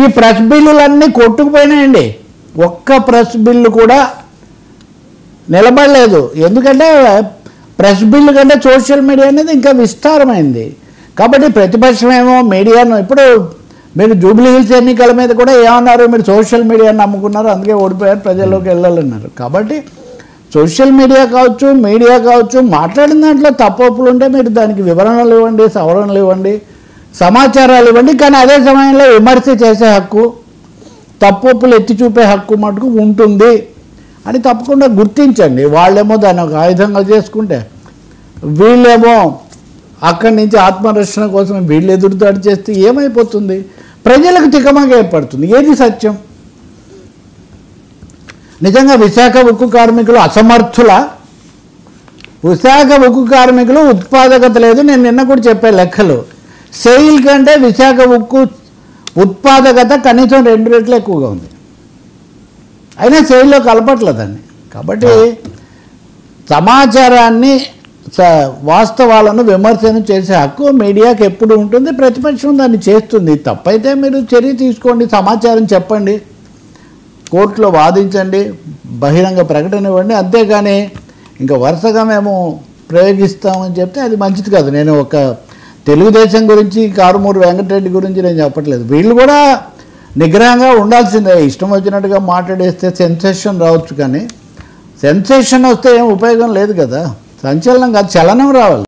ఈ ప్రెస్ బిల్లులన్నీ కొట్టుకుపోయినాయండి. ఒక్క press bill కూడా నిలబడలేదు. ఎందుకంటే ప్రెస్ బిల్లు కంటే సోషల్ మీడియా అనేది ఇంకా విస్తారమైంది. కాబట్టి ప్రతిపక్షమేమో మీడియాను, ఇప్పుడు మీరు జూబ్లీ హిల్స్ ఎన్నికల మీద కూడా ఏమన్నారు, మీరు సోషల్ మీడియాని నమ్ముకున్నారు, అందుకే ఓడిపోయారు, ప్రజల్లోకి వెళ్ళాలన్నారు. కాబట్టి సోషల్ మీడియా కావచ్చు మాట్లాడిన దాంట్లో తప్పులు ఉంటే మీరు దానికి వివరణలు ఇవ్వండి, సవరణలు ఇవ్వండి, సమాచారాలు ఇవ్వండి. కానీ అదే సమయంలో విమర్శ చేసే హక్కు, తప్పులు ఎత్తి చూపే హక్కు మటుకు ఉంటుంది అని తప్పకుండా గుర్తించండి. వాళ్ళేమో దాన్ని ఒక ఆయుధంగా చేసుకుంటే, వీళ్ళేమో అక్కడి నుంచి ఆత్మరక్షణ కోసం వీళ్ళు ఎదురుదాడి చేస్తే ఏమైపోతుంది? ప్రజలకు తికమక ఏర్పడుతుంది. ఏది సత్యం? నిజంగా విశాఖ ఉక్కు కార్మికులు అసమర్థుల? విశాఖ ఉక్కు కార్మికులు ఉత్పాదకత లేదు. నేను నిన్న కూడా చెప్పే లెక్కలు, సెయిల్ కంటే విశాఖ ఉక్కు ఉత్పాదకత కనీసం 2 రెట్లు ఎక్కువగా ఉంది. అయినా సెయిల్లో కలపట్లేదండి. కాబట్టి సమాచారాన్ని, వాస్తవాలను విమర్శను చేసే హక్కు మీడియాకి ఎప్పుడు ఉంటుంది. ప్రతిపక్షం దాన్ని చేస్తుంది. తప్పైతే మీరు చర్య తీసుకోండి, సమాచారం చెప్పండి, కోర్టులో వాదించండి, బహిరంగ ప్రకటన ఇవ్వండి. అంతేగాని ఇంకా వరుసగా మేము ప్రయోగిస్తామని చెప్తే అది మంచిది కాదు. నేను ఒక తెలుగుదేశం గురించి, కారుమూరి వెంకటరెడ్డి గురించి నేను చెప్పట్లేదు. వీళ్ళు కూడా నిగ్రహంగా ఉండాల్సిందే. ఇష్టం వచ్చినట్టుగా మాట్లాడేస్తే సెన్సేషన్ రావచ్చు, కానీ సెన్సేషన్ వస్తే ఏం ఉపయోగం లేదు కదా. సంచలనం కాదు, చలనం రావాలి.